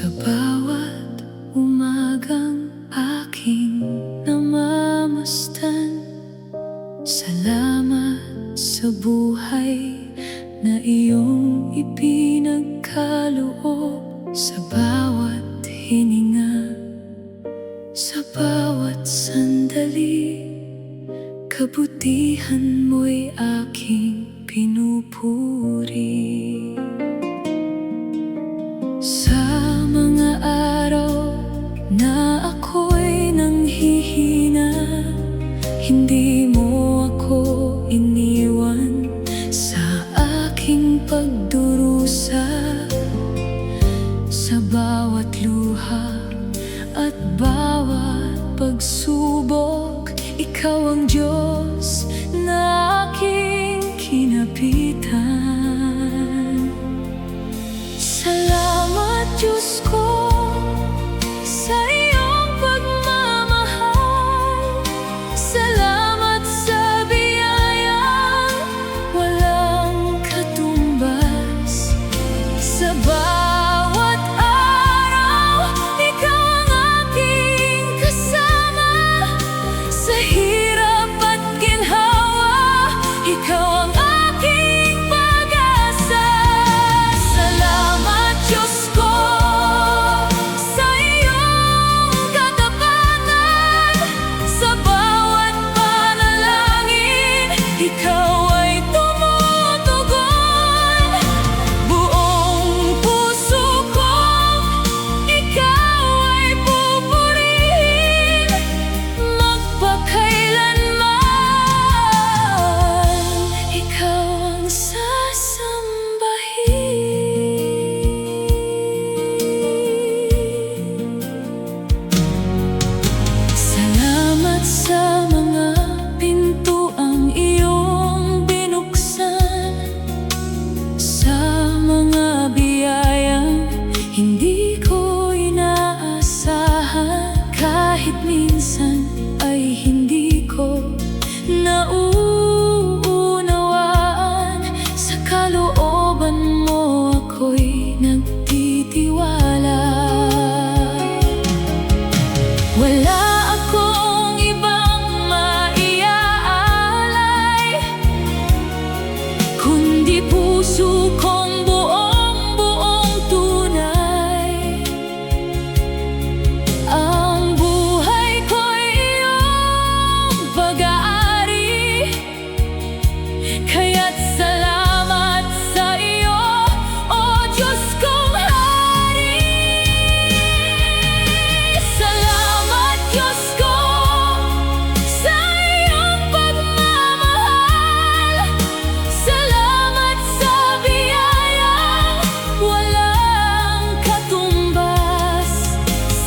Sa bawat umagang aking namamastan, salamat sa buhay na iyong ipinagkaloob. Sa bawat hininga, sa bawat sandali, kabutihan mo'y aking pinupuri. Sa mga araw na ako'y nanghihina, hindi mo ako iniwan sa aking pagdurusa. Sa bawat luha at bawat pagsubok, ikaw ang Diyos na aking kinapitan. Salamat, Diyos ko, sa iyong pagmamahal. Salamat sa biyayang walang katumbas. Sa bawat araw, ikaw ang aking kasama. Sa hirap at ginhawa, ikaw ang aking pag-asa. Salamat, Diyos ko, sa iyong katapatan. Sa bawat panalangin, ikaw ay tumutugon. Buong puso ko, ikaw ay pupurihin, magpakailanman. Ikaw ang sasambahin. Salamat sa mga pintuang iyong binuksan, sa mga biyayang hindi ko inaasahan. Kahit minsan ay hindi ko nauunawaan, sa kalooban mo ako'y nagtitiwala. Wala akong ibang maiaalay, kundi puso kong buong tunay. Ang buhay ko'y iyong pag-aari, kaya't salamat sa iyo, O Diyos kong hari. Salamat, Diyos ko, sa iyong pagmamahal. Salamat sa biyayang walang katumbas.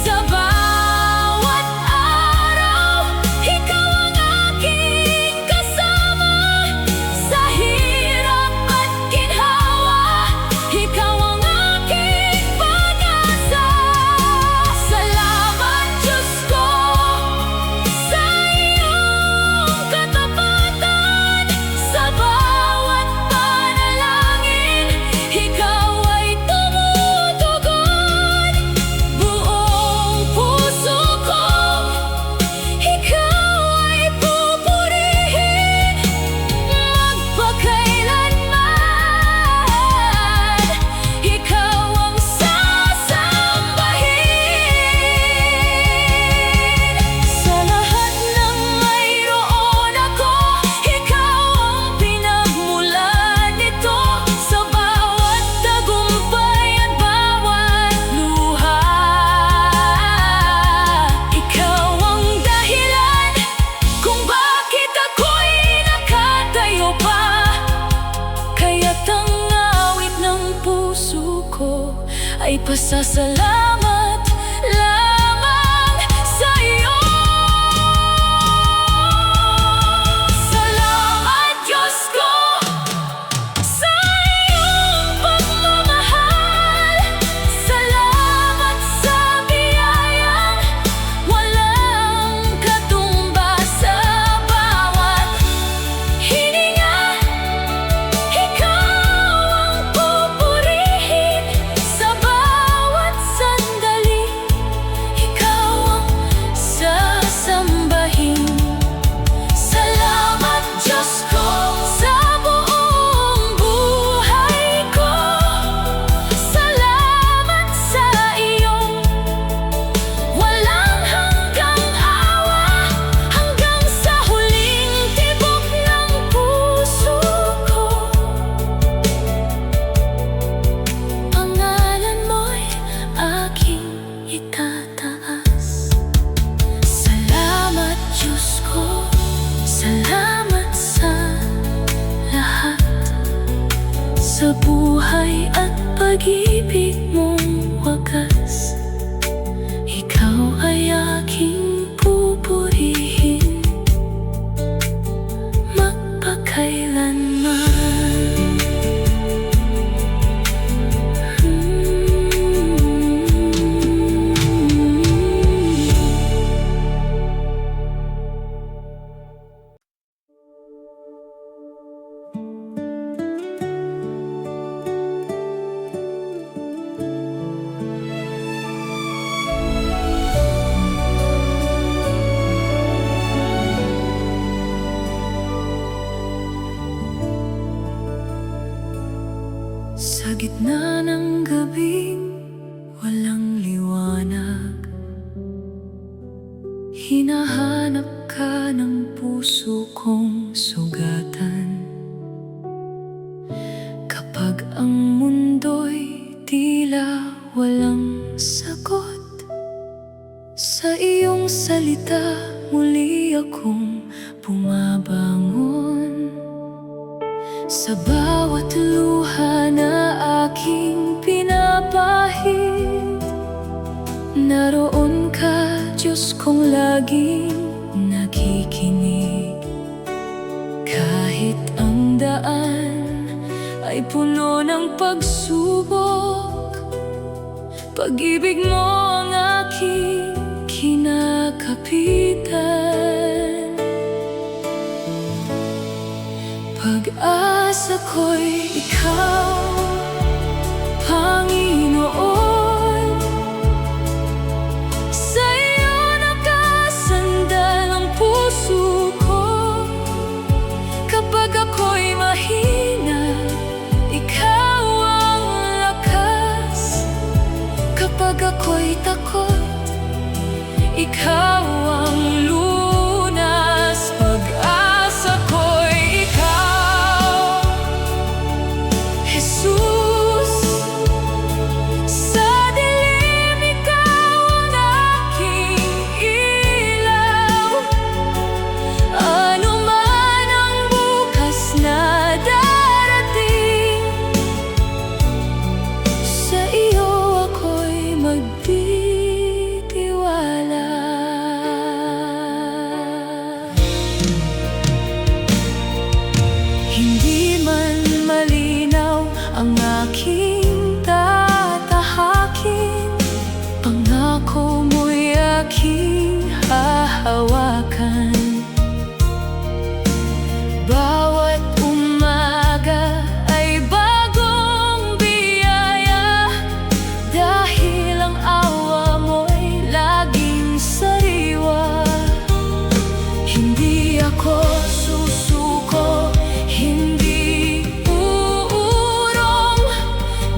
Sa bawat araw, ikaw ang aking kasama. Sa hirap at ginhawa, ikaw ang aking pag-asa. Salamat, Diyos ko, sa iyong katapatan. Sa bawat panalangin, ikaw ay tumutugon. Buong puso ko, ikaw ay pupurihin, magpakailanman. Ikaw ang sasambahin. Sa lahat ng mayroon ako, ikaw ang pinagmulan nito. Sa bawat tagumpay at bawat luha, ikaw ang dahilan kung bakit ako'y nakatayo pa. Kaya't ang awit ng puso ko ay pasasalamat lamang sa iyo. Salamat, Diyos ko, sa iyong pagmamahal. Salamat sa biyayang walang katumbas. Sa bawat hininga, ikaw ang pupurihin. Sa bawat sandali, itataas. Salamat Diyos ko, salamat sa lahat, sa buhay at pag-ibig mong wagas. Ikaw ay aking pupurihin magpakailanman. Sa gitna ng gabing walang liwanag, hinahanap ka ng puso kong sugatan. Kapag ang mundo'y tila walang sagot, sa iyong salita muli akong bumabangon. Sa bawat luha na aking pinapahid, naroon ka, Diyos kong laging nakikinig. Kahit ang daan ay puno ng pagsubok, pag-ibig mo ang aking kinakapitan. Pag-asa ko'y ikaw, Panginoon. Sa iyo nakasandal ang puso ko. Kapag ako'y mahina, ikaw ang lakas. Kapag ako'y takot, ikaw ang lunas. Pag-asa ko'y ikaw, Jesus. Sa dilim ikaw ang aking ilaw. Ano man ang bukas na darating, sa iyo ako'y magtitiwala. Hindi man malinaw ang aking tatahakin, pangako mo'y aking hahawakan. Bawat umaga ay bagong biyaya, dahil ang awa mo'y laging sariwa. Hindi ako susuko, hindi uurong,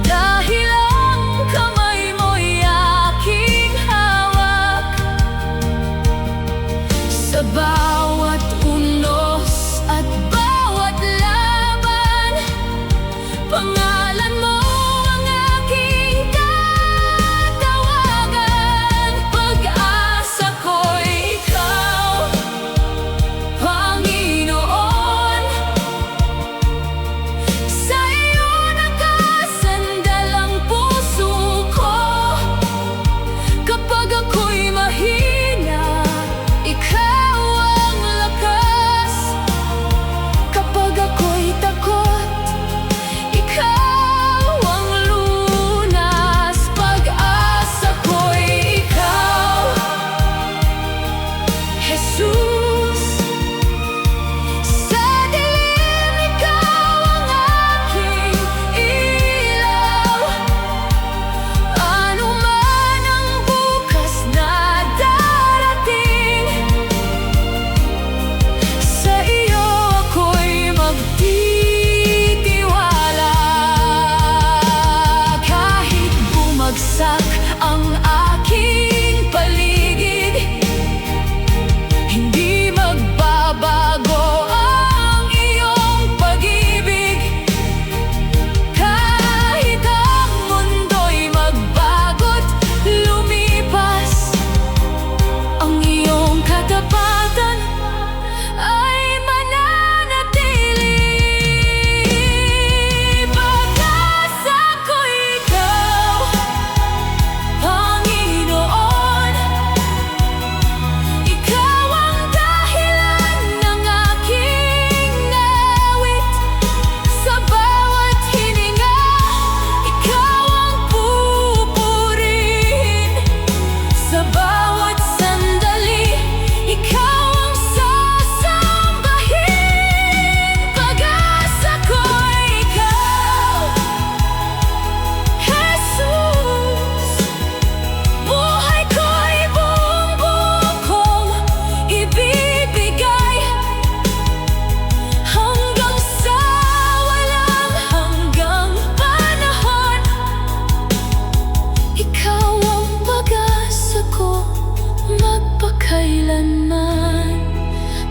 dahil ang kamay mo'y aking hawak.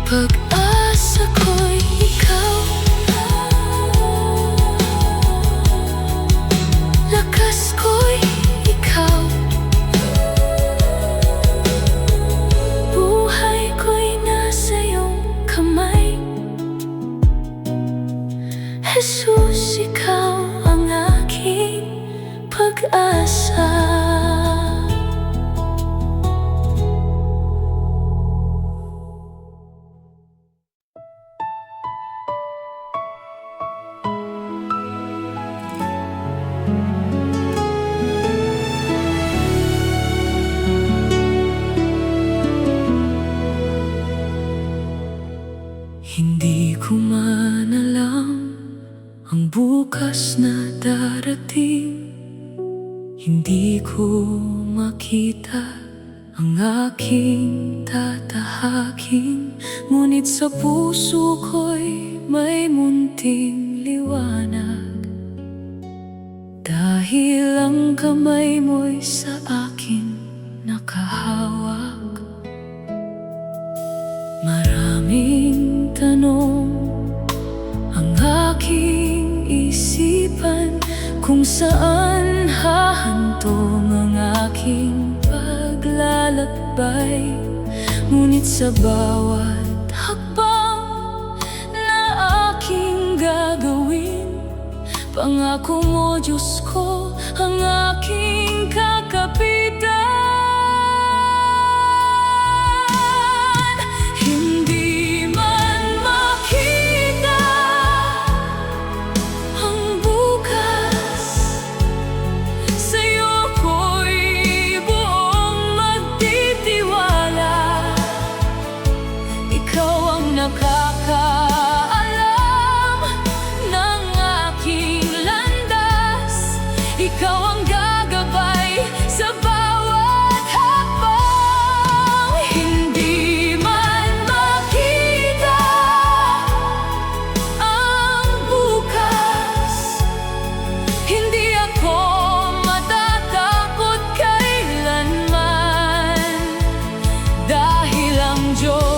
Pag-asa ko'y ikaw, lakas ko'y ikaw, buhay ko'y nasa iyong kamay. Jesus, ikaw ang aking pag-asa. Hindi ko man alam ang bukas na darating. Hindi ko makita ang aking tatahaking, ngunit sa puso ko'y may munting liwanag, dahil ang kamay mo'y sa akin nakahawak. Maraming tanong ang aking isipan, kung saan hahantong ang aking paglalakbay. Ngunit sa bawat hakbang na aking gagawin, pangako mo, Diyos ko, ang aking kakapitan. Nakakaalam ng aking landas, ikaw ang gagabay sa bawat hakbang. Hindi man makita ang bukas, hindi ako matatakot kailanman, dahil ang Diyos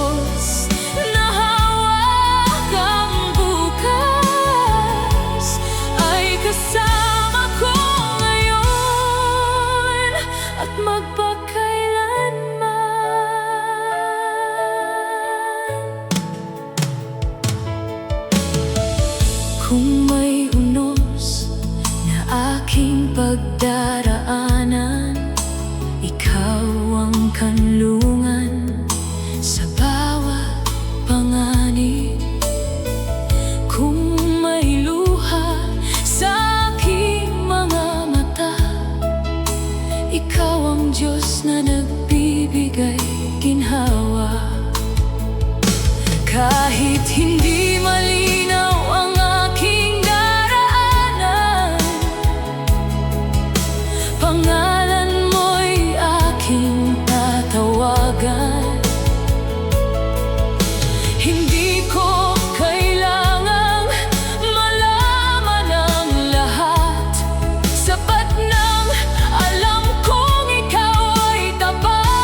kasama ko ngayon at magpakailanman. Kung may unos na aking pagdaraanan, ikaw ang kanlungan sa bawat panganib. Kung may luha sa aking mga mata, ikaw ang Diyos na nagbibigay ginhawa. Kahit hindi malinaw ang aking daraanan, pangalan mo'y aking tatawagan. Hindi ko kailangang malaman ang lahat, sapat nang alam kong ikaw ay tapat.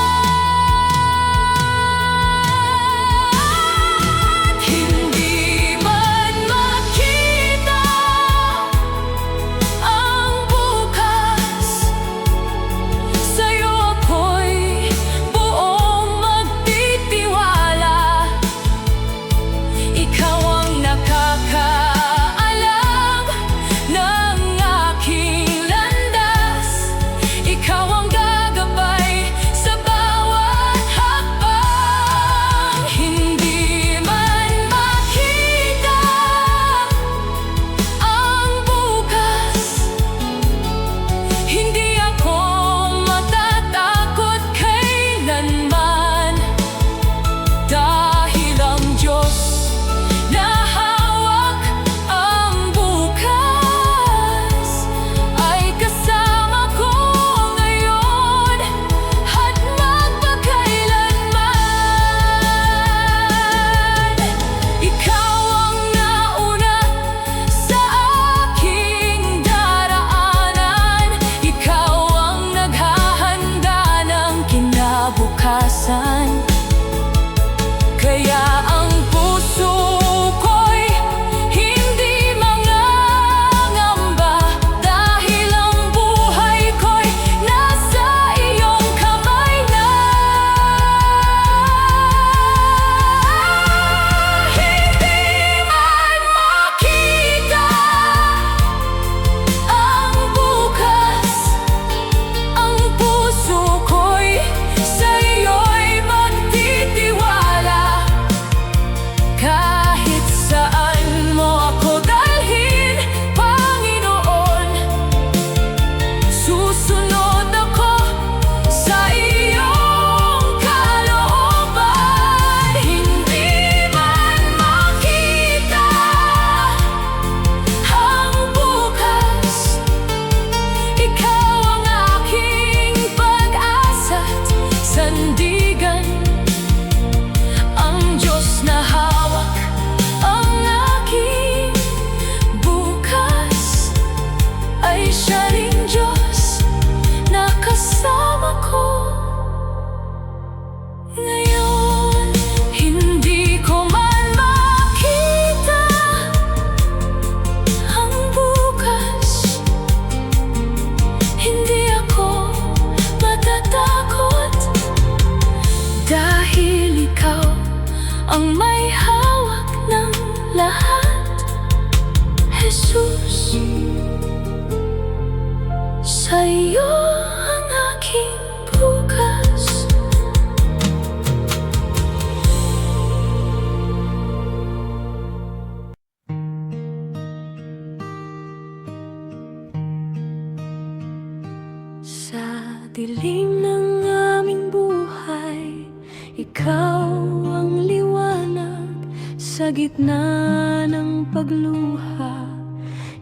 ng aming buhay, ikaw ang liwanag sa gitna ng pagluha.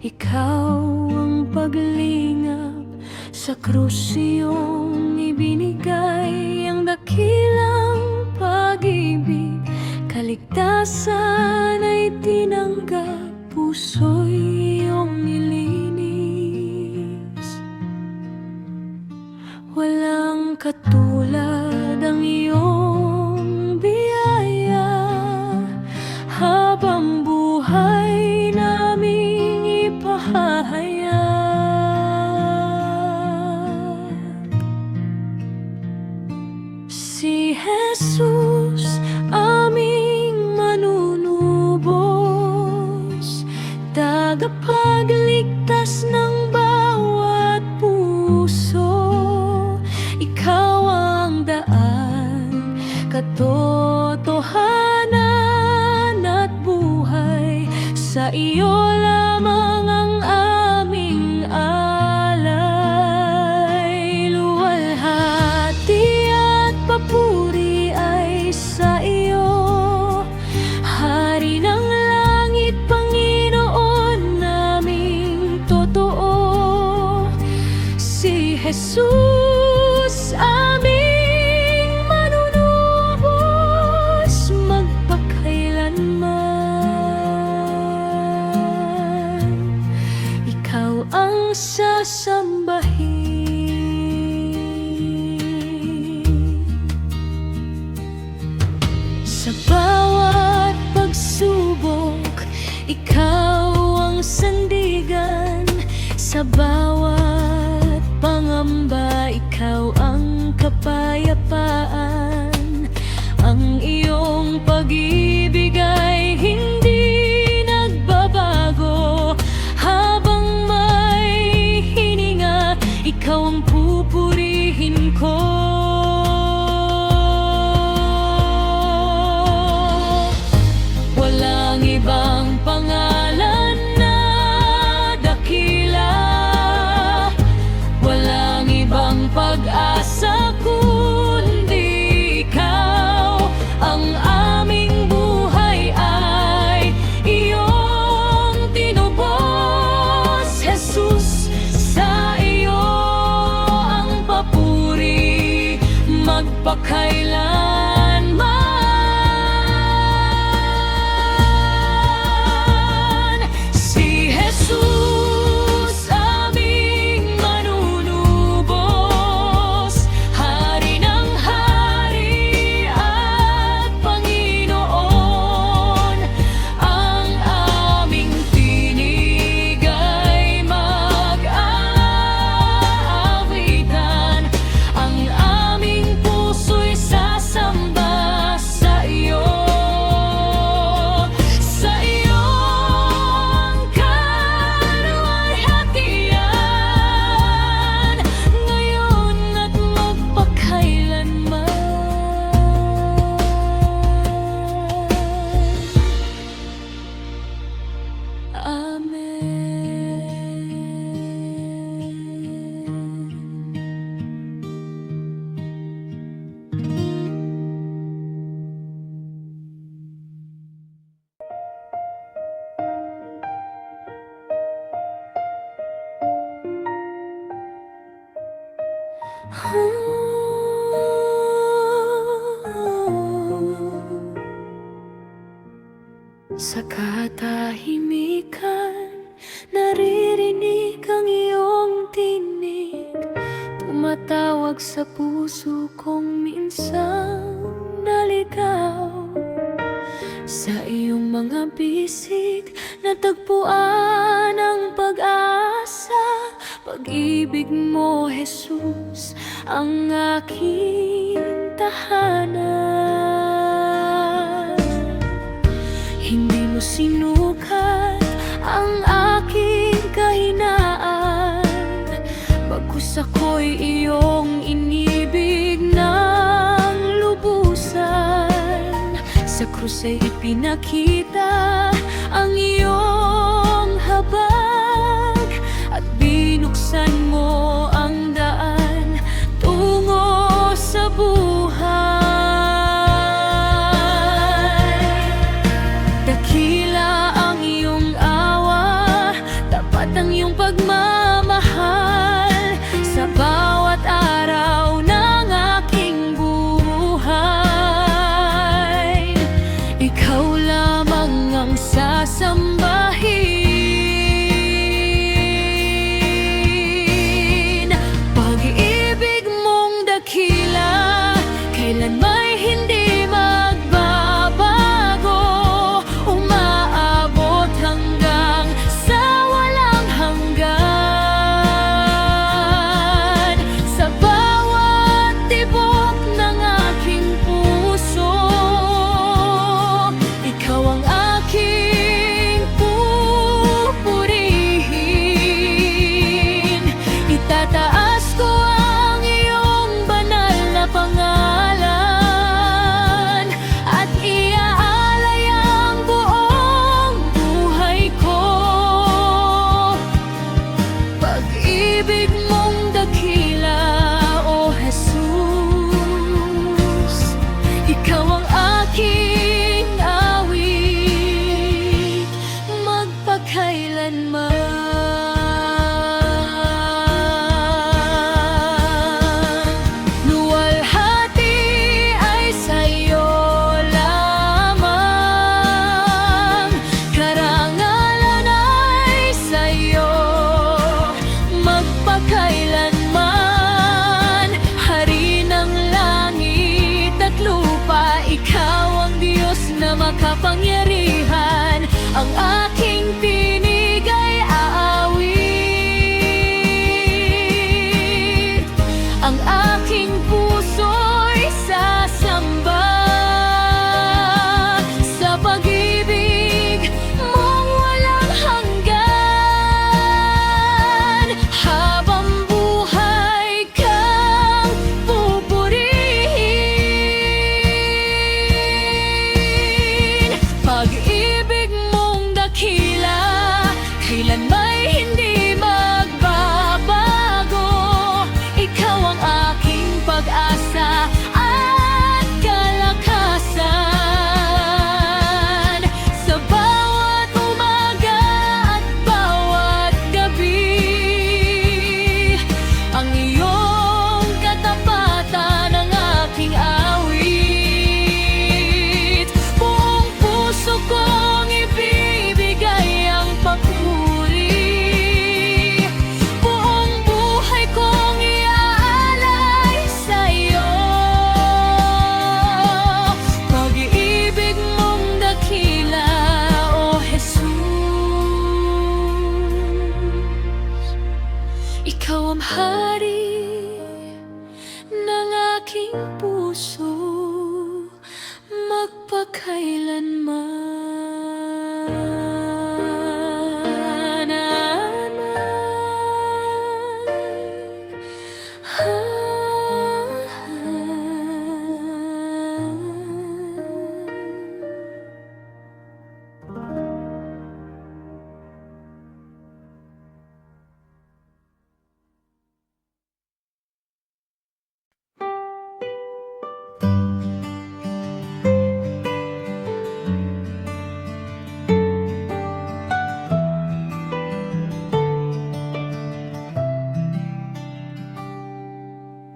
Ikaw ang paglingap sa krus, iyong ibinigay ang dakilang pag-ibig. Kaligtasan ay tinanggap, puso'y iyong nilinis. Walang katulad ang iyong biyaya, habang buhay naming ipahahayag. Si Jesus, aming manunubos, tagapagligtas ng bawat puso. Ikaw ang daan, katotohanan at buhay. Sa iyo lamang ang aming alay. Luwalhati at papuri ay sa iyo, Hari ng langit, Panginoon naming totoo. Si Jesus, aming manunubos, magpakailanman. Ikaw ang sasambahin. Sa bawat pagsubok, ikaw ang sandigan. Sa bawat pangamba, ikaw ang kapayapaan. Ang iyong pag-ibig ay hindi nagbabago. Habang may hininga, ikaw ang pupurihin ko. Walang ibang pangalan na dakila, walang ibang pag-asa kundi ikaw. Ang aming buhay ay iyong tinubos, Jesus. Sa iyo ang papuri, magpakailanman. Si Jesus, aming manunubos, Hari ng hari at Panginoon. Ang aming tinig ay mag-aawitan. Ang aming puso'y sasamba sa iyo. Sa iyo ang kaluwalhatian, ngayon at magpakailanman. Sa katahimikan, naririnig ang iyong tinig. Tumatawag sa puso kong minsang naligaw. Sa iyong mga bisig, natagpuan ang pag-asa. Pag-ibig mo, Jesus, ang aking tahanan. Hindi mo sinukat ang aking kahinaan, bagkus ako'y iyong inibig ng lubusan. Sa krus ay ipinakita ang iyong habag, at binuksan mo ang daan tungo kapangyarihan. Ang aking tinig ay aawit, ang aking puso'y sasamba sa pag-ibig mong walang hanggan. Habang buhay kang pupurihin, pag-ibig mong dakila, kailan may hindi magbabago. Ikaw ang aking pag-asa at kalakasan. Sa bawat umaga at bawat gabi, ang iyong katapatan ang aking awit. Buong puso kong ibibigay ang papuri, buong buhay kong iaalay sa'yo. Pag-ibig mong dakila, O Jesus. Ikaw ang hari ng aking puso, magpakailanman.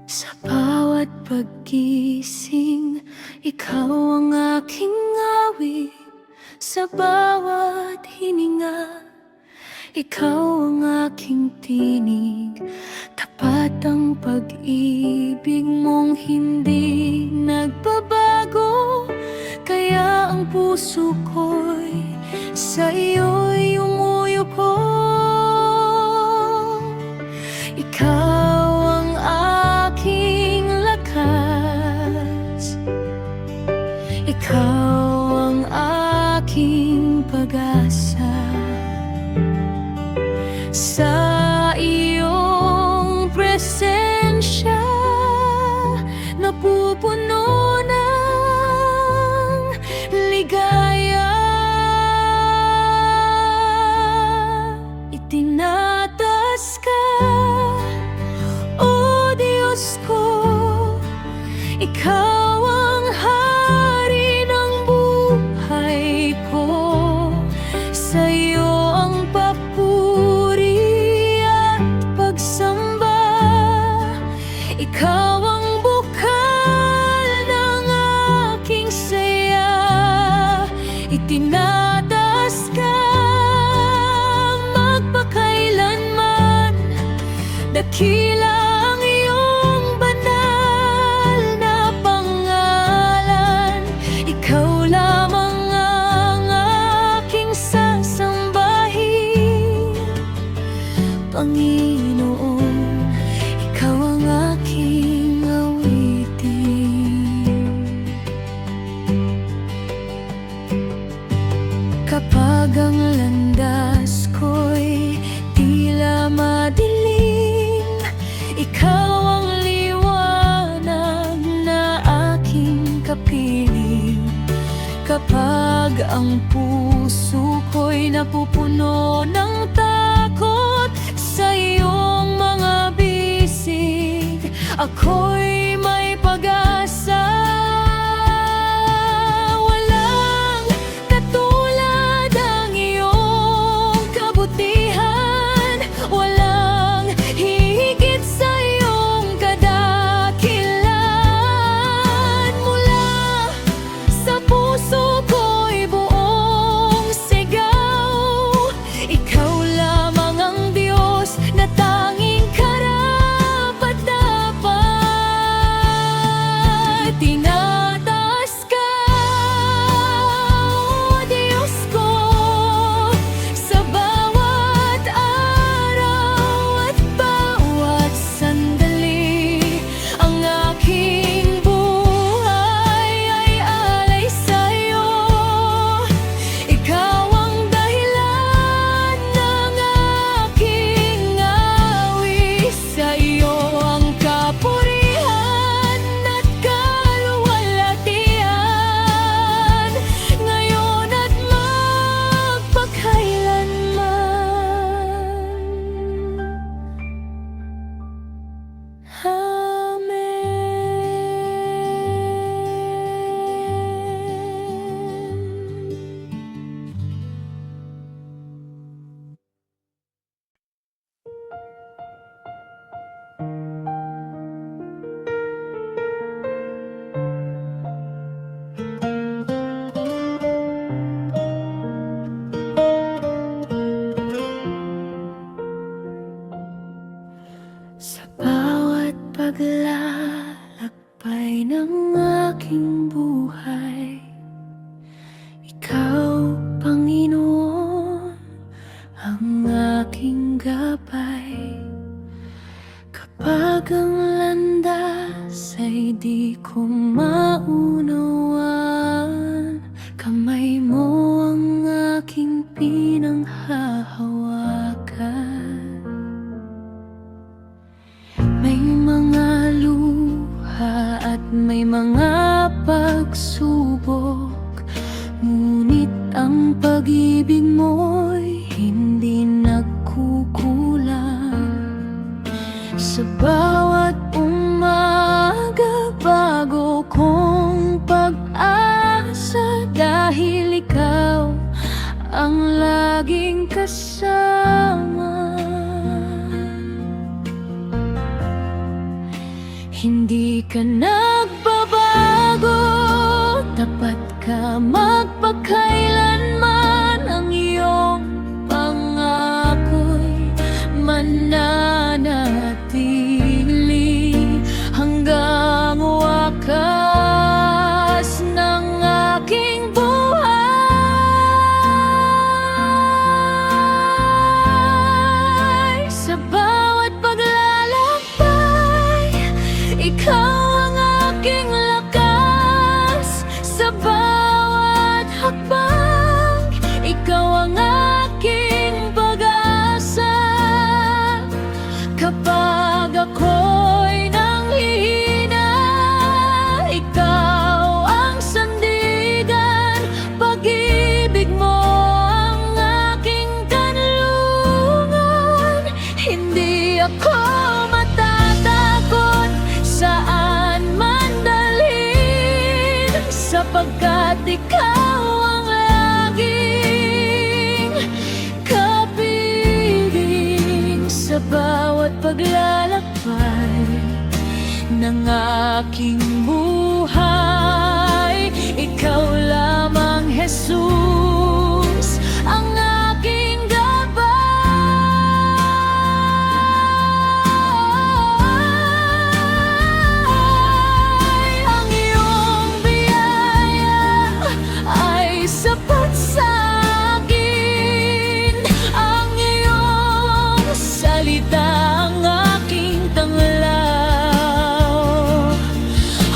Sa bawat paggising, ikaw ang aking awit. Sa bawat hininga, ikaw ang aking tinig. Tapat ang pag-ibig mong hindi nagbabago, kaya ang puso ko'y sa iyo'y umuyupo. Ikaw ang aking lakas, ikaw ang aking pag-asa. Sa iyong presensya, napupuno ng ligaya. Itinatas ka, O Diyos ko, ikaw ang hari ng buhay ko. Sa iyo ang papuri at pagsamba, ikaw ang bukal ng aking saya. Itinatas ka, magpakailanman, dakila ang iyong banal na pangalan. Ikaw lamang ang aking sasambahin, Panginoon. Ikaw ang aking awitin. Kapag ang landas ko'y tila madilim, ikaw ang liwanag na aking kapiling. Kapag ang puso ko'y napupuno ng takot sa iyong mga bisig, ako'y may pag-asa. Walang katulad ang iyong kabutihan, walang higit sa iyong kadakilan. Mula sa puso ko'y buong sigaw, ikaw gabay ng aking buhay. Ikaw, Panginoon, ang aking gabay. Kapag ang landas ay di ko maunawaan, kamay mo ang aking pinanghahawakan. May mga luha at may mga pagsubok, ngunit ang pag-ibig mo'y hindi nagkukulang. Sa bawat umaga, bago kong pag-asa, dahil ikaw ang laging kasama. Hindi ka nagbabago, tapat ka magpakailanman. Ang iyong pangako'y mananatili hanggang wakas ng aking buhay. Sa bawat paglalakbay, ikaw ang aking lakas. Sa bawat hakbang, ikaw ang aking pag-asa. Kapag ako'y nanghihina, ikaw ang sandigan. Pag-ibig mo ang aking kanlungan. Hindi ako matatakot saan man dalhin, sapagkat ikaw ang laging kapiling. Sa bawat paglalakbay ng aking buhay, ikaw lamang, Jesus, ang aking gabay. Ang iyong biyaya ay sapat sa akin. Ang iyong salita ang aking tanglaw.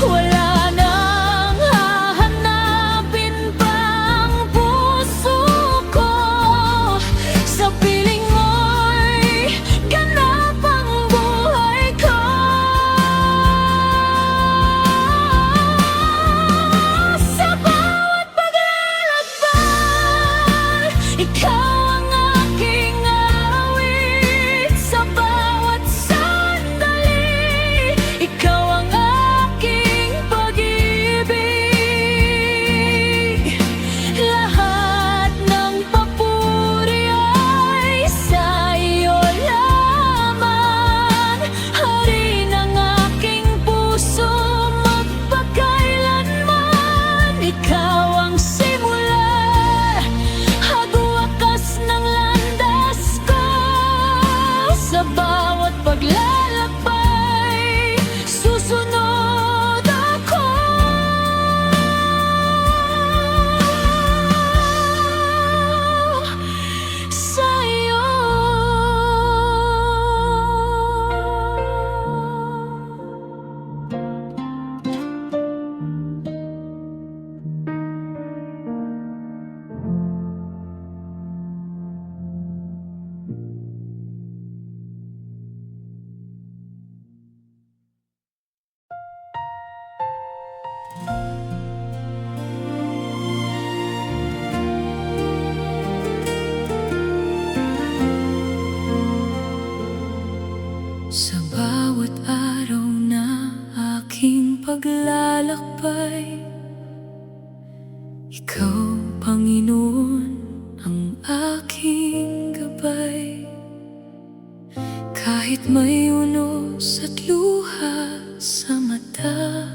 Wala nang hahanapin pang puso ko. Sa piling mo'y ganap ang buhay ko. Sa bawat paglalakbay, ikaw ang aking awit. Sa bawat sandali, ikaw ang aking pag-ibig. Lahat ng papuri ay sa iyo lamang. Hari ng aking puso, magpakailanman. Ikaw ang simula, hagwakas ng landas ko. Sa bawat paglalakbay, susunod ako sa'yo. Sa bawat araw na aking paglalakbay, ikaw, Panginoon, ang aking gabay. Kahit may unos at luha sa mata,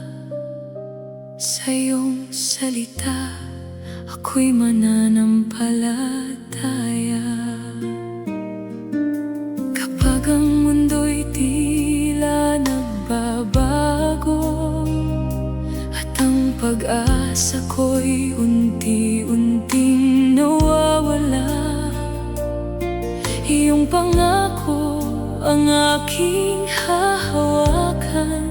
sa iyong salita ako'y mananampalataya. Kapag ang mundo'y tila nagbabago, pag-asa ko'y unti-unting nawawala. Iyong pangako ang aking hahawakan,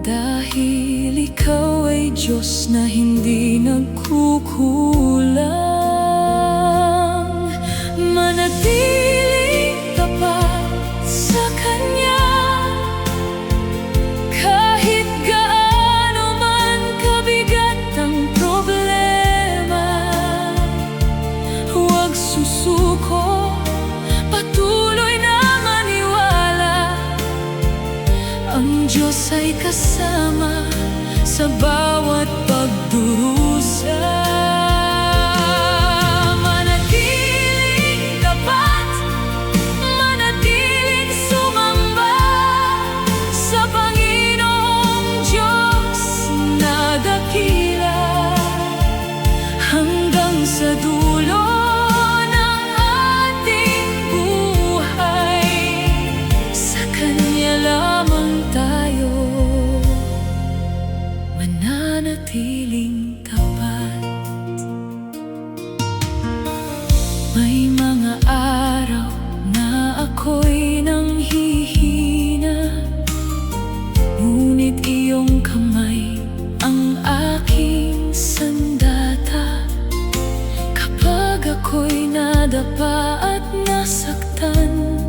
dahil ikaw ay Diyos na hindi nagkukulang. Manatiling tapat sa Kanya, kahit gaano man kabigat ang problema. Huwag susuko, patuloy na maniwala. Ang Diyos ay kasama sa bawat pagdurusa. Manatiling tapat, manatiling sumamba sa Panginoong Diyos na dakila, hanggang sa dulo ng ating buhay. Sa Kanya lamang tayo mananatiling tapat. May mga araw na ako'y nanghihina, ngunit iyong kamay ang aking sandata. Kapag ako'y nadapa at nasaktan,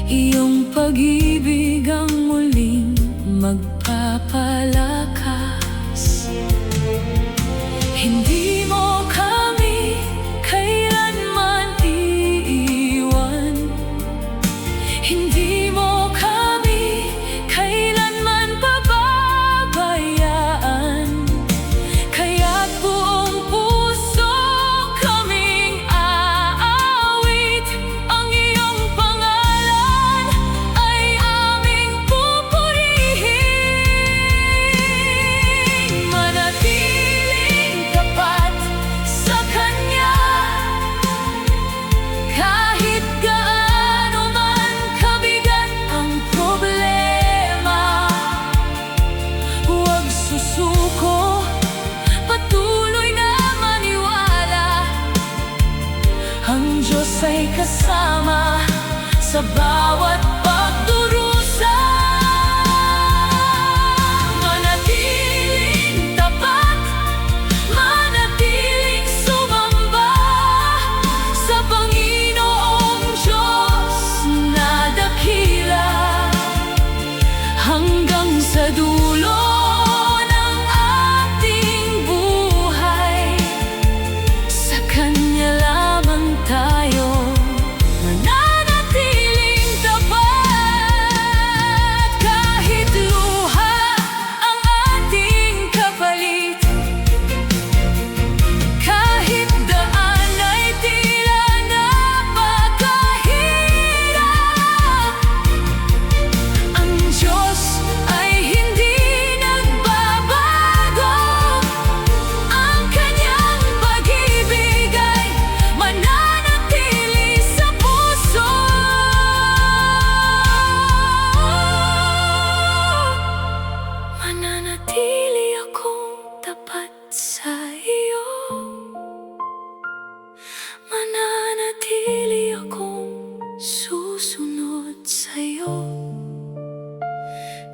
iyong pag-ibig ang muling magpapalakas. Hindi mo kami kailanman iiwan, hindi mo kami kailanman pababayaan. Kaya't buong puso kaming aawit, ang iyong pangalan ay aming pupurihin. Manatiling tapat sa Kanya, kahit gaano man kabigat ang problema. Huwag susuko, patuloy na maniwala. Ang Diyos ay kasama sa bawat pagdurusa. Manatiling tapat, manatiling sumamba sa Panginoong Diyos na dakila, hanggang sa dulo ng ating buhay. Sa Kanya lamang tayo mananatiling tapat. Kahit luha ang ating kapalit, kahit daan ay tila napakahirap, ang Diyos ay hindi nagbabago. Ang Kanyang pag-ibig ay mananatili sa puso. Mananatili akong tapat sa iyo, mananatili akong susunod sa iyo.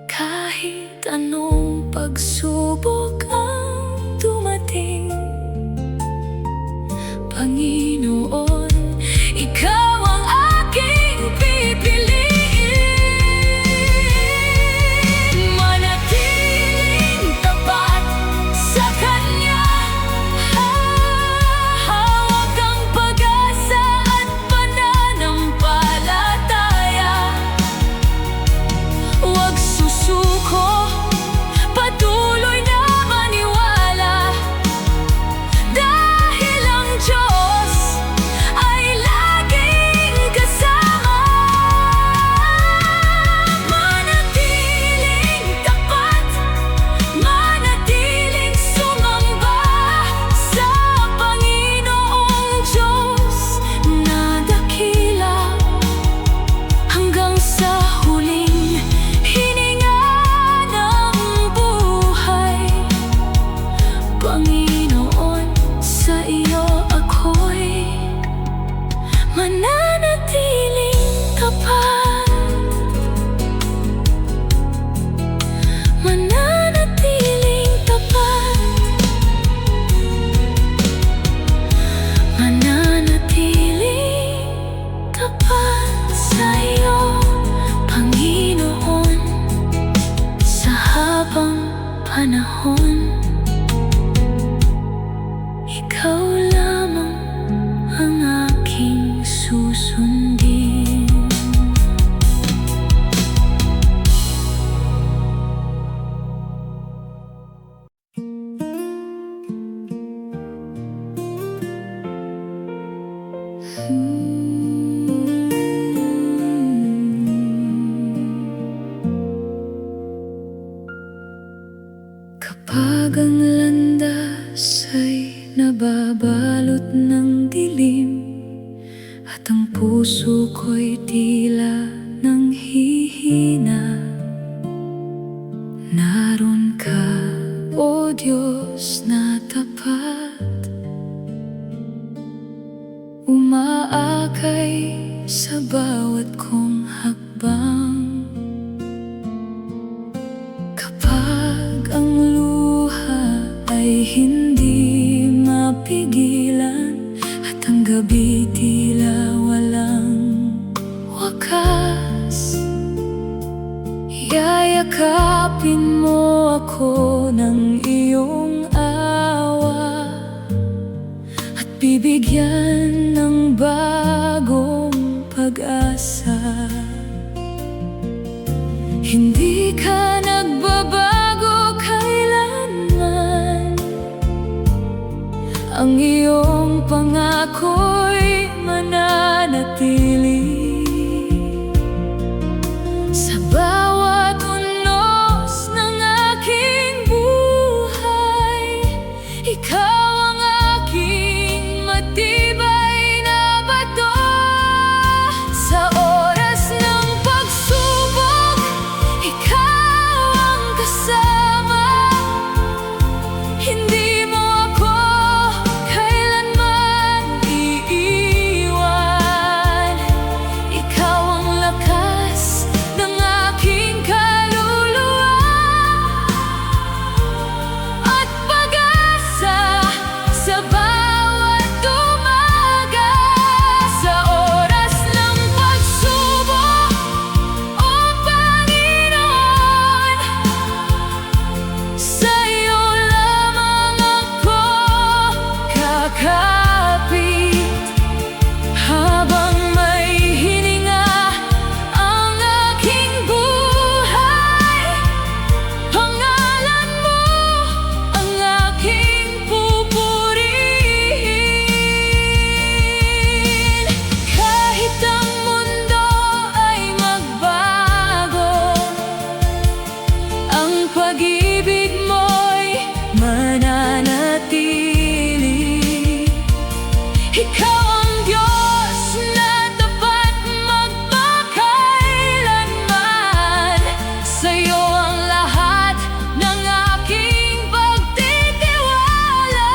Kahit anong pagsubok ang dumating, Panginoon, Ikaw ang aking pipiliin. Manatiling tapat sa Kanya, hawak ang pag-asa at pananampalataya. Huwag susuko, patuloy na maniwala. panahon. Ikaw lamang ang aking susundin. Kapag ang landas ay nababalot ng dilim at ang puso ko'y tila nanghihina, naroon ka, O Diyos na tapat, umaakay sa bawat kong hakbang. Kapag ang luha ay hindi mapigilan at ang gabi tila walang wakas, yayakapin mo ako ng iyong awa at bibigyan ng bagong pag-asa. Hindi ka nagbabago kailanman, ang iyong pangako'y mananatili. Sa bawat unos ng aking buhay, ikaw ang aking matibay na bato. Sa oras ng pagsubok, ikaw ang kasama. Hindi mo ako kailanman iiwan. Ikaw ang lakas ng aking kaluluwa at pag-asa sa bawat umaga. Sa oras ng pagsubok, O Panginoon, sa'yo lamang ako kakapit. Habang may hininga ang aking buhay, pangalan mo ang aking pupurihin. Kahit ang mundo ay magbago, ang pag-ibig mo'y mananatili. Ikaw ang Diyos na tapat magpakailanman. Sa'yo ang lahat ng aking pagtitiwala.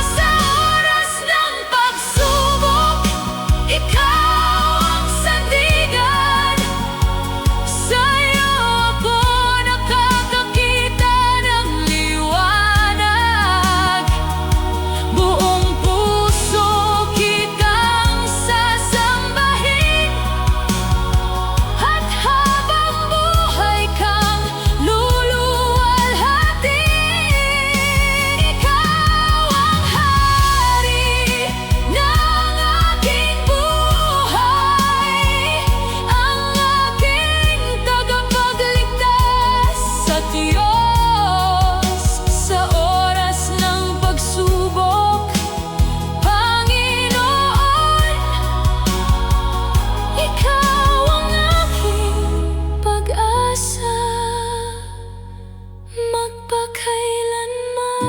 Sa oras ng pagsubok, ikaw ang sandigan. Sa'yo ako nakakakita ng liwanag. Buong puso kitang sasambahin, at habang buhay kang luluwalhatiin. Ikaw ang hari ng aking buhay, ang aking tagapagligtas sa Diyos. Sa oras ng pagsubok, Panginoon, ikaw ang aking pag-asa magpakailanman.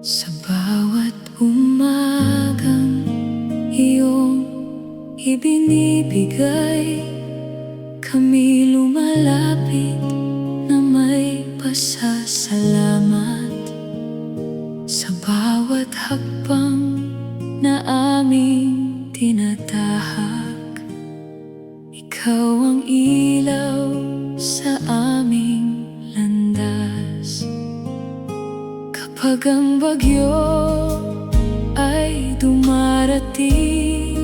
Sa bawat umagang iyong ibinibigay, kami lumalapit na may pasasalamat. Kapag ang bagyo ay dumarating,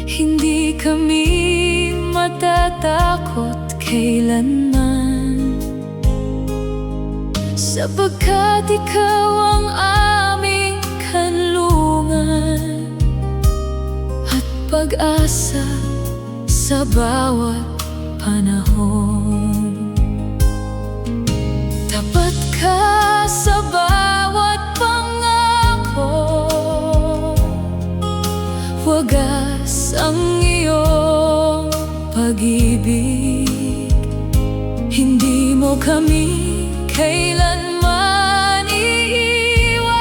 hindi kami matatakot kailanman, sapagkat ikaw ang aming kanlungan at pag-asa sa bawat panahon. Tapat ka sa bawat pangako, wagas ang iyong pag-ibig. Hindi mo kami kailanman iiwan.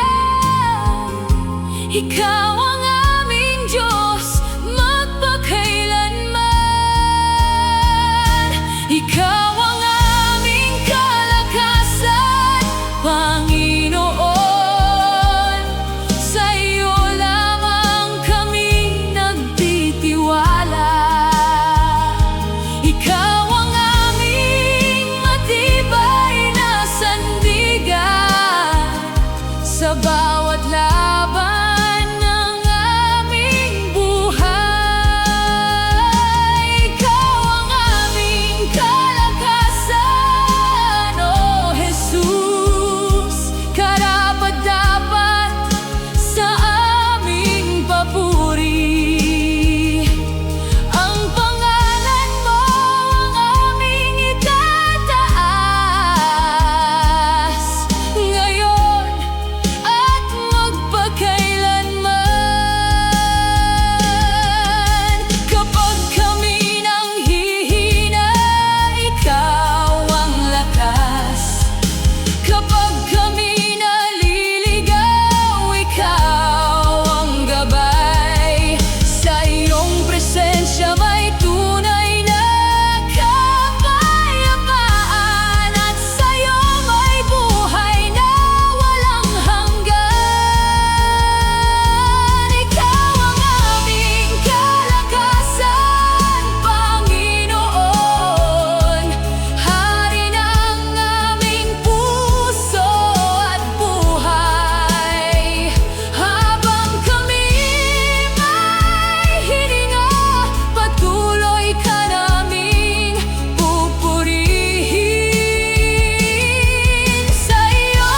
Ikaw ang aming Diyos magpakailanman. Ikaw ang aming kalakasan, Panginoon. Sa iyo lamang kami nagtitiwala. Ikaw ang aming matibay na sandigan sa bawat laban ng aming buhay. Ikaw ang aming kalakasan, O Jesus, karapat-dapat sa aming papuri. Ang pangalan mo ang aming itataas, ngayon at magpakailanman. Kapag kami nanghihina, ikaw ang lakas. Kapag kami naliligaw, ikaw ang gabay. Sa iyong presensya may tunay na kapayapaan, at sa iyo may buhay na walang hanggan. Ikaw ang aming kalakasan, Panginoon, Hari ng aming puso at buhay. Habang kami may hininga, patuloy ka naming pupurihin. Sa iyo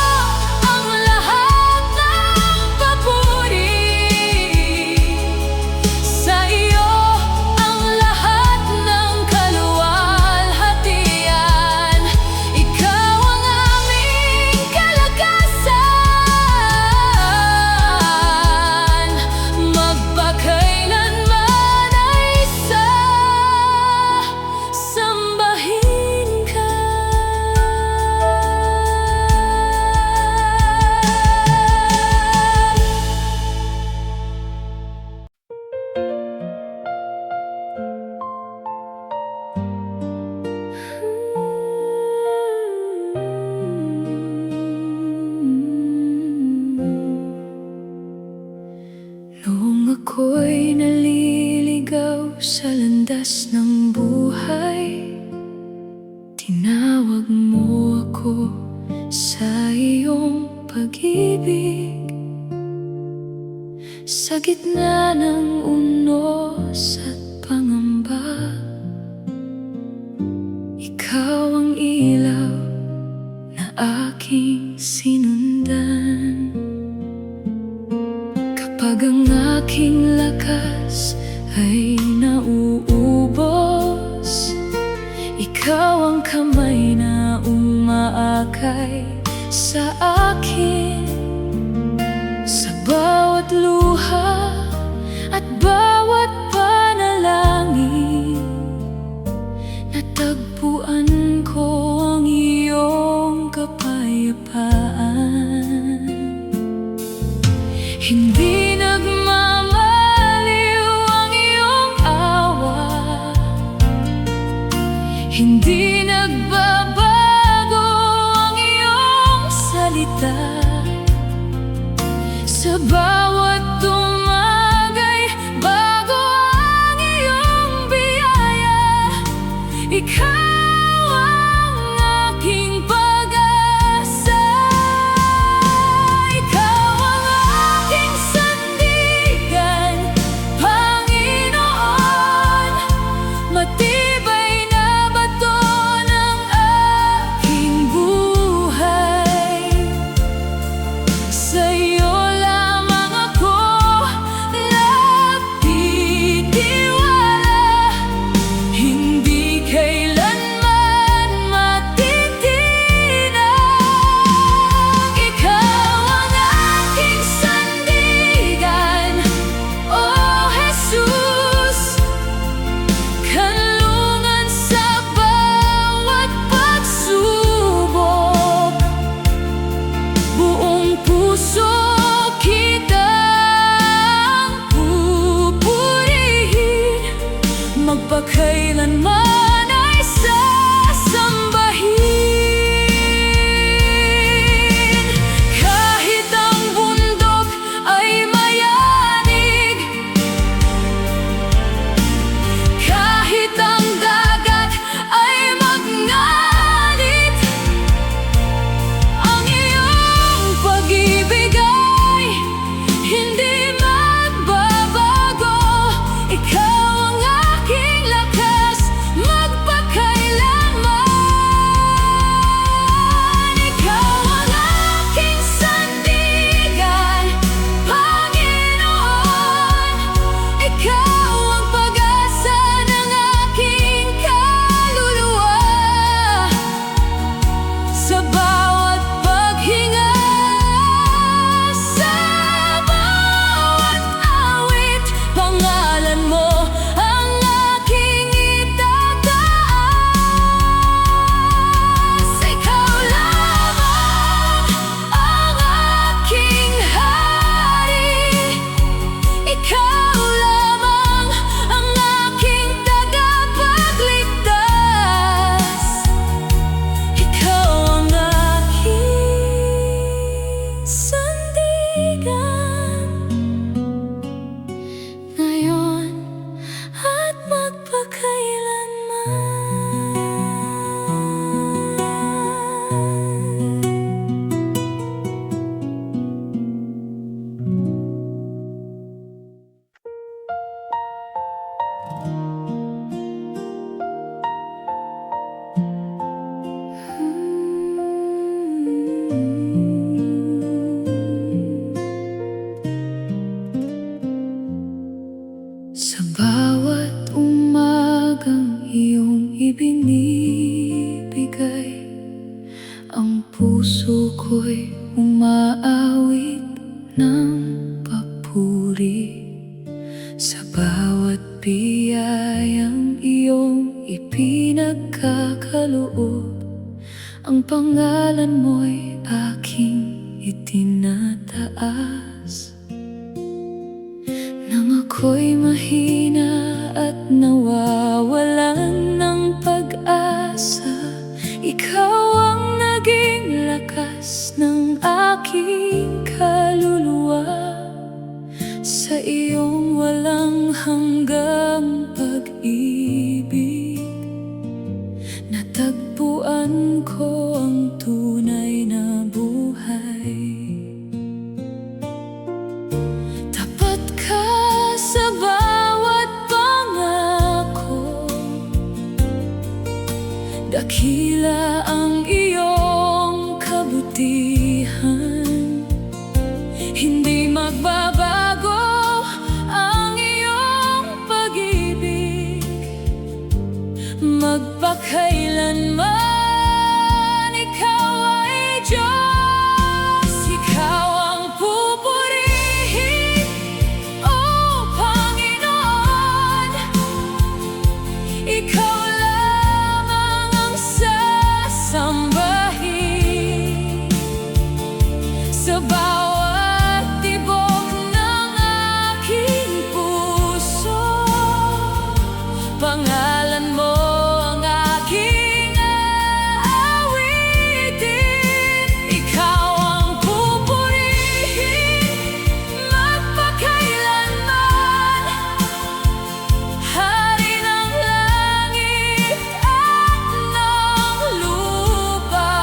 ang lahat ng papuri, sa iyo ang lahat ng kaluwalhatian. Ikaw ang aming kalakasan, magpakailanman ay sasambahin ka. Noong ako'y naliligaw sa landas ng buhay, tinawag mo ako sa iyong pag-ibig. Sa gitna ng unos at pangamba, ikaw ang ilaw na aking sinundan. Kapag ang aking lakas ay nauubos, ikaw ang kamay na umaakay sa akin. Sa bawat luha at bawat panalangin, natagpuan ko ang iyong kapayapaan. Hindi nagmamaliw ang iyong awa, hindi nagbabago ang iyong salita. Sa bawat tumagay, bago ang iyong biyaya. Ikaw ang aking pag-asa. puso ko'y umaawit ng papuri sa bawat biyayang iyong ipinagkakaloob. Ang pangalan mo'y aking itinataas. Nang ako'y mahina at nawawalan ng pag-asa, ikaw ang naging lakas ng aking kaluluwa. Sa iyong walang hanggang pag-ibig, natagpuan ko ang tunay na buhay. Tapat ka sa bawat pangako, dakila ang iyong kabutihan. Hindi magbabago ang iyong pag-ibig, magpakailanman ikaw ay Diyos. Ikaw ang pupurihin, O Panginoon. Ikaw lamang ang sasambahin sa bawat tibok ng aking puso. Pangalan mo ang aking aawitin. Ikaw ang pupurihin, magpakailanman. Hari ng langit at ng lupa,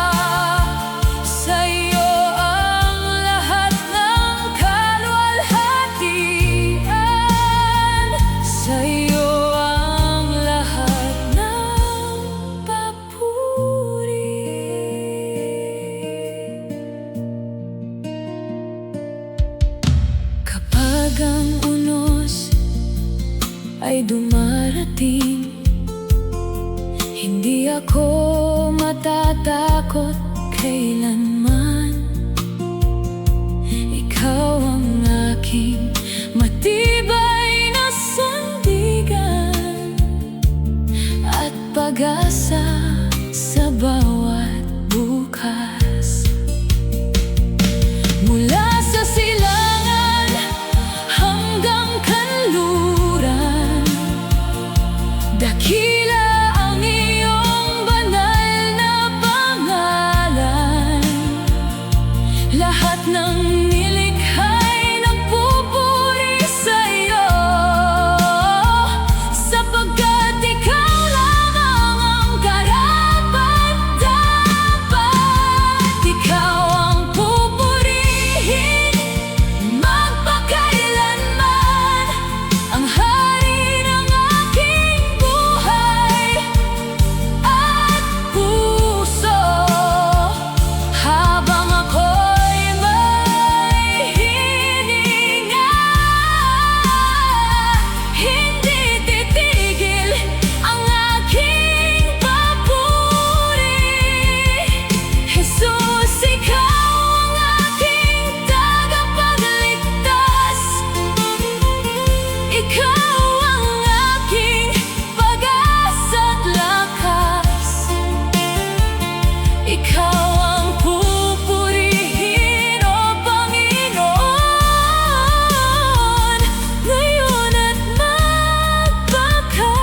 sa iyo ang lahat ng kaluwalhatian. Sa iyo ang lahat ng papuri. Kapag ang unos ay dumarating, hindi ako matatakot kailanman. Ikaw ang aking matibay na sandigan at pag-asa sa bawat bukas. Mula sa silangan hanggang kanluran, dakila ang iyong banal na pangalan. Lahat ng nilikha'y nagpupuri sa iyo, sapagkat ikaw lamang ang karapat-dapat. Ikaw ang pupurihin, magpakailanman. Ang hari ng aking buhay at puso. Habang ako'y may hininga, hindi titigil ang aking papuri. Jesus, ikaw ang aking tagapagligtas. Ikaw ang aking pag-asa't lakas. Ikaw ang pupurihin, O Panginoon, ngayon at magpakailanman.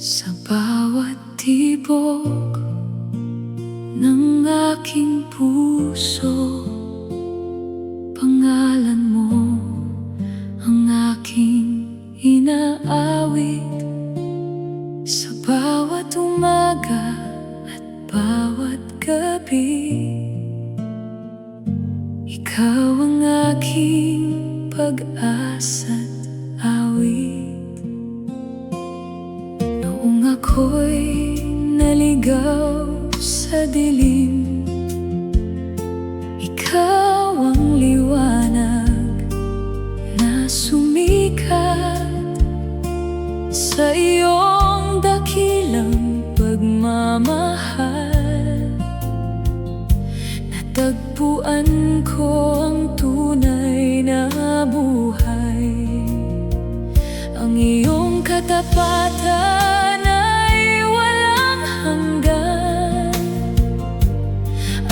Sa bawat tibok ng aking puso, pangalan mo ang aking inaawit. Sa bawat umaga at bawat gabi, ikaw ang aking pag-asa't awit. ako'y naligaw sa dilim, ikaw ang liwanag na sumikat sa iyong dakilang pagmamahal. Natagpuan ko ang tunay na buhay, ang iyong katapatan ay walang hanggan,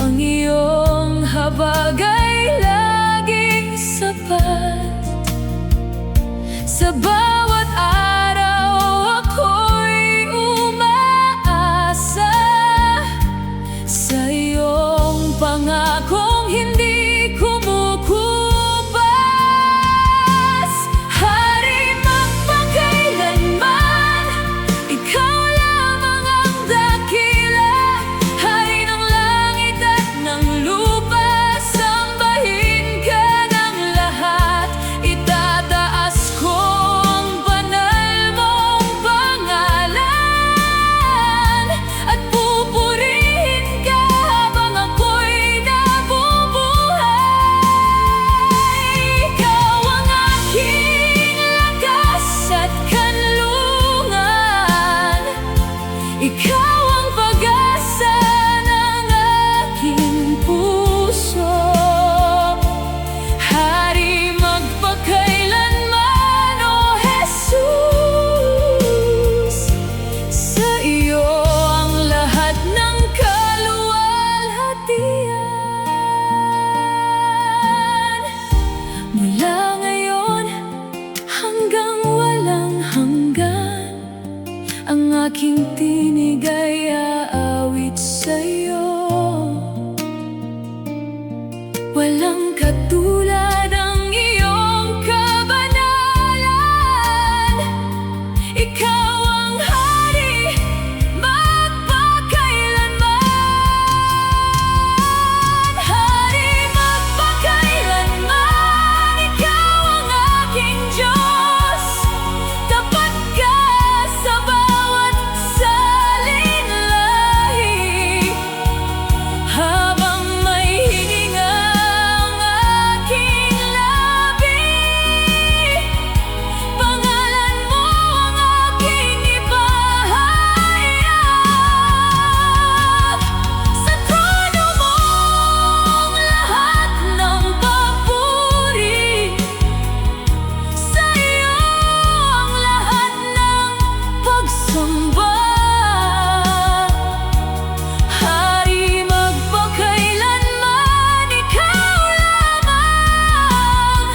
ang iyong habag ay laging sapat. Sa bawat araw ako'y umaasa sa iyong pangakong hindi kumukupas. Hari magpakailanman, ikaw lamang ang dakila, hari ng langit at ng lupa. Sambahin ka ng lahat, itataas ko ang banal mong pangalan, at pupurihin ka habang ako'y nabubuhay. Ikaw ang aking lakas at kanlungan, ikaw ang pag-asa ng aking puso. Hari magpakailanman, O Jesus, sa iyo ang lahat ng kaluwalhatian. Mula ngayon hanggang walang hanggan, ang aking tinig ay aawit sa'yo. Walang katulad ang iyong kabanalan, ikaw ang hari magpakailanman. Hari magpakailanman, ikaw ang aking Diyos. Tapat ka sa bawat salinlahi, habang may hininga ang aking labi. Pangalan mo ang aking ipahayag. Sa trono mo ang lahat ng papuri, sa iyo ang lahat ng pagsamba. Hari magpakailanman, ikaw lamang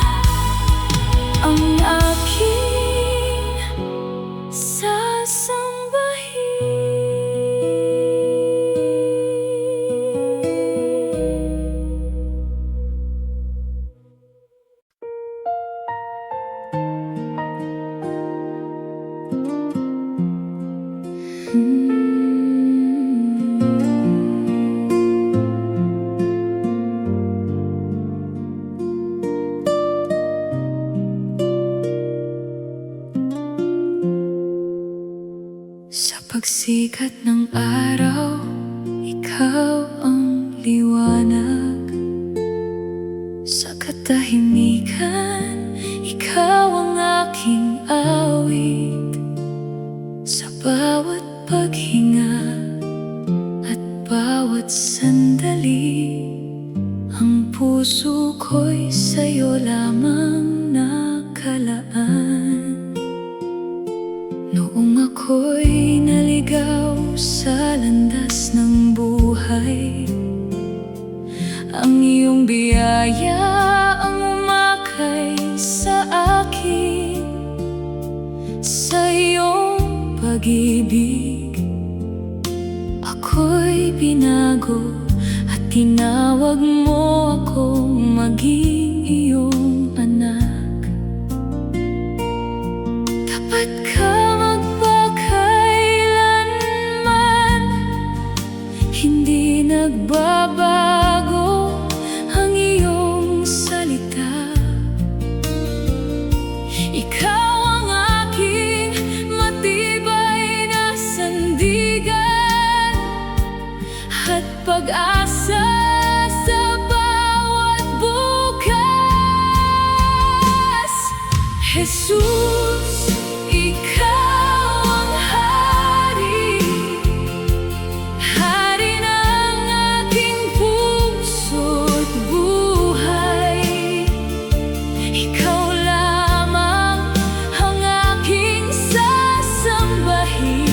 ang aking sa pagsikat ng araw, ikaw ang liwanag. Sa katahimikan, ikaw ang aking awit. Sa bawat paghinga at bawat sandali, ang puso ko'y sa'yo lamang nakalaan. Noong ako'y naligaw sa landas ng buhay, ang iyong biyaya ang umakay sa akin. Sa iyong pag-ibig ako'y binago, at tinawag mo akong maging iyong anak. Tapat ka magpakailanman, hindi nagbabago ang iyong salita. Ikaw ang aking matibay na sandalan. pag-ibig.